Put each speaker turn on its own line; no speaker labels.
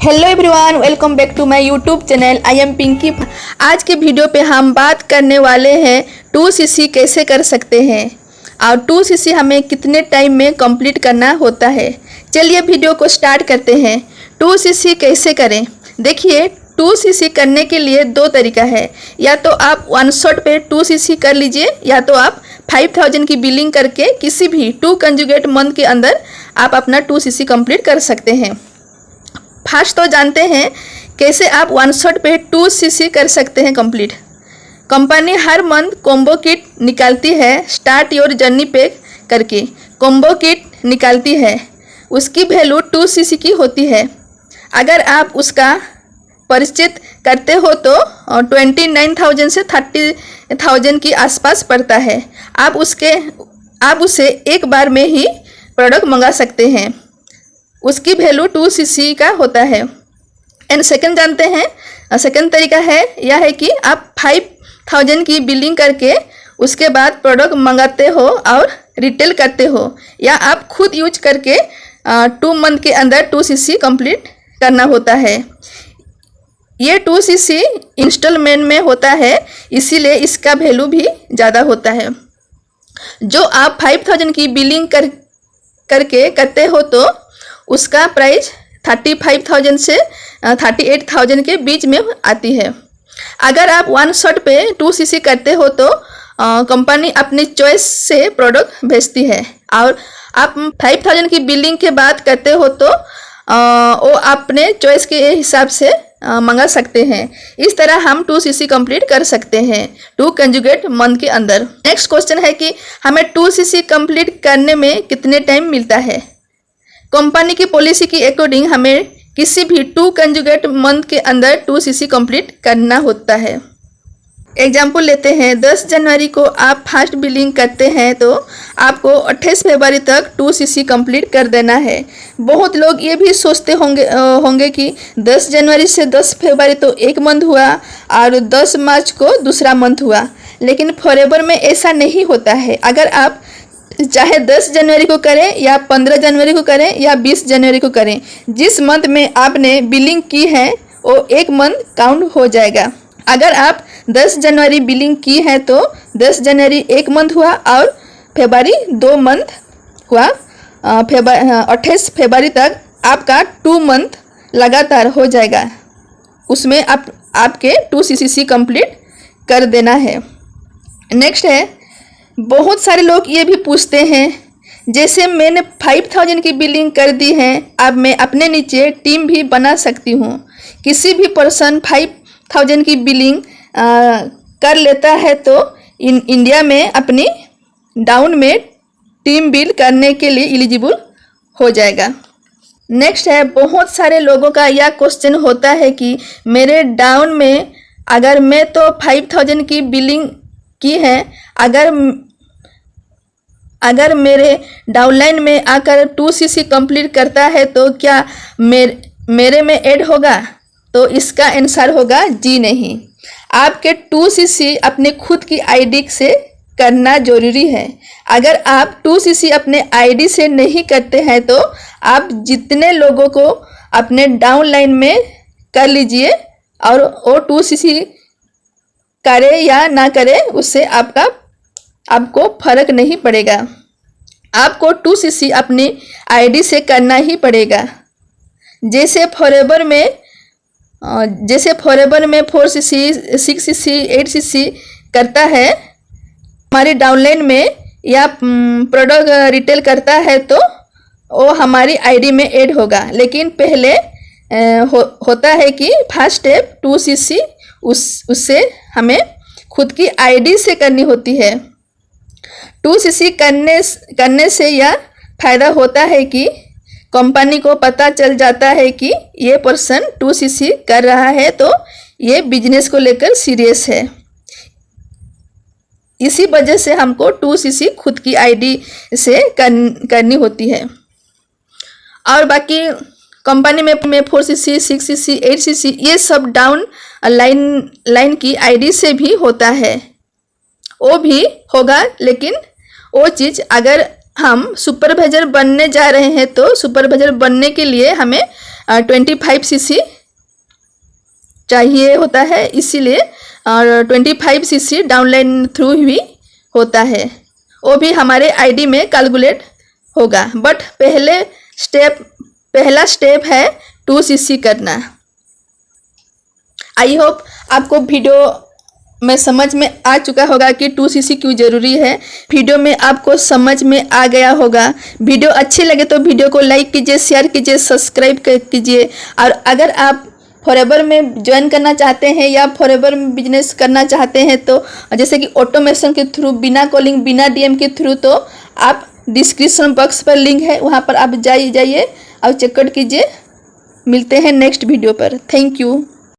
Hello everyone, welcome back to my YouTube channel. I am Pinky. आज के video पे हम बात करने वाले हैं 2cc कैसे कर सकते हैं और 2cc हमें कितने टाइम में कंप्लीट करना होता है। चलिए वीडियो को स्टार्ट करते हैं। 2cc कैसे करें, देखिए 2cc करने के लिए दो तरीका है। या तो आप वन शॉट पे 2cc कर लीजिए, या तो आप 5000 की बिलिंग करके किसी भी 2 कंजुगेट मंथ के अंदर आप अपना 2cc कंप्लीट कर सकते हैं। फर्स्ट तो जानते हैं कैसे आप वन शॉट पे 2cc कर सकते हैं कंप्लीट। कंपनी हर मंथ कॉम्बो किट निकालती है, स्टार्ट योर जर्नी पैक करके कॉम्बो किट निकालती है। उसकी वैल्यू 2cc की होती है। अगर आप उसका परिचित करते हो तो 29,000 से 30,000 के आसपास पड़ता है। आप उसे एक बार में ही प्रोडक्ट मंगा सकते हैं। उसकी वैल्यू 2cc का होता है। एंड सेकंड जानते हैं, सेकंड तरीका है यह है कि आप 5,000 की बिलिंग करके उसके बाद प्रोडक्ट मंगाते हो और रिटेल करते हो, या आप खुद यूज करके 2 मंथ के अंदर 2cc कंप्लीट करना होता है। ये 2cc इंस्टॉलमेंट में होता है, इसीलिए इसका वैल्यू भी ज़्यादा होता है। जो आप 5,000 की बिलिंग करके करते हो तो उसका प्राइस 35,000 से 38,000 के बीच में आती है। अगर आप वन शॉट पे 2cc करते हो तो कंपनी अपनी चॉइस से प्रोडक्ट भेजती है, और आप 5,000 की बिलिंग के बाद करते हो तो वो अपने चॉइस के हिसाब से मंगा सकते हैं। इस तरह हम 2cc कंप्लीट कर सकते हैं 2 कंजुगेट मंथ के अंदर। नेक्स्ट क्वेश्चन है कि हमें 2cc कंप्लीट करने में कितने टाइम मिलता है। कंपनी की पॉलिसी के अकॉर्डिंग हमें किसी भी 2 कंजुगेट मंथ के अंदर 2cc कंप्लीट करना होता है। एग्जाम्पल लेते हैं, 10 जनवरी को आप फर्स्ट बिलिंग करते हैं तो आपको 28 फरवरी तक 2cc कंप्लीट कर देना है। बहुत लोग ये भी सोचते होंगे कि 10 जनवरी से 10 फरवरी तो एक मंथ हुआ और 10 मार्च को दूसरा मंथ हुआ, लेकिन फॉरएवर में ऐसा नहीं होता है। अगर आप चाहे 10 जनवरी को करें या 15 जनवरी को करें या 20 जनवरी को करें, जिस मंथ में आपने बिलिंग की है वो एक मंथ काउंट हो जाएगा। अगर आप 10 जनवरी बिलिंग की है तो 10 जनवरी एक मंथ हुआ और फरवरी 2 मंथ हुआ। 28 फरवरी तक आपका 2 मंथ लगातार हो जाएगा। उसमें आपके 2cc कंप्लीट कर देना है। नेक्स्ट है, बहुत सारे लोग ये भी पूछते हैं, जैसे मैंने 5,000 की बिलिंग कर दी है, अब मैं अपने नीचे टीम भी बना सकती हूँ। किसी भी पर्सन 5,000 की बिलिंग कर लेता है तो इंडिया में अपनी डाउन में टीम बिल्ड करने के लिए एलिजिबल हो जाएगा। नेक्स्ट है, बहुत सारे लोगों का यह क्वेश्चन होता है कि मेरे डाउन में अगर मैं तो 5,000 की बिलिंग की है, अगर मेरे डाउनलाइन में आकर 2cc कंप्लीट करता है तो क्या मेरे में ऐड होगा? तो इसका आंसर होगा जी नहीं। आपके 2cc अपने खुद की आईडी से करना जरूरी है। अगर आप 2cc अपने आईडी से नहीं करते हैं तो आप जितने लोगों को अपने डाउनलाइन में कर लीजिए, और वो 2cc करे या ना करे उससे आपको फर्क नहीं पड़ेगा। आपको 2cc अपनी आईडी से करना ही पड़ेगा। जैसे फॉरएवर में 4cc 6cc 8cc करता है हमारी डाउनलाइन में, या प्रोडक्ट रिटेल करता है तो वो हमारी आईडी में ऐड होगा। लेकिन पहले होता है कि फर्स्ट स्टेप 2cc उससे हमें खुद की आईडी से करनी होती है। 2cc करने से यह फायदा होता है कि कंपनी को पता चल जाता है कि ये पर्सन 2cc कर रहा है तो ये बिजनेस को लेकर सीरियस है। इसी वजह से हमको 2cc खुद की आईडी से करनी होती है। और बाकी कंपनी में 4cc 6cc 8cc ये सब डाउन लाइन की आईडी से भी होता है, वो भी होगा। लेकिन वो चीज़ अगर हम सुपरवाइजर बनने जा रहे हैं तो सुपरवाइजर बनने के लिए हमें 25cc चाहिए होता है, इसीलिए और 25cc डाउनलाइन थ्रू भी होता है, वो भी हमारे आईडी में कैलकुलेट होगा। बट पहला स्टेप है 2cc करना। आई होप आपको वीडियो में समझ में आ चुका होगा कि 2cc क्यों ज़रूरी है। वीडियो में आपको समझ में आ गया होगा। वीडियो अच्छी लगे तो वीडियो को लाइक कीजिए, शेयर कीजिए, सब्सक्राइब कीजिए। और अगर आप फॉरएवर में ज्वाइन करना चाहते हैं या फॉरएवर में बिजनेस करना चाहते हैं, तो जैसे कि ऑटोमेशन के थ्रू, बिना कॉलिंग, बिना डीएम के थ्रू, तो आप डिस्क्रिप्शन बॉक्स पर लिंक है, वहाँ पर आप जाइए और चेकआउट कीजिए। मिलते हैं नेक्स्ट वीडियो पर। Thank you.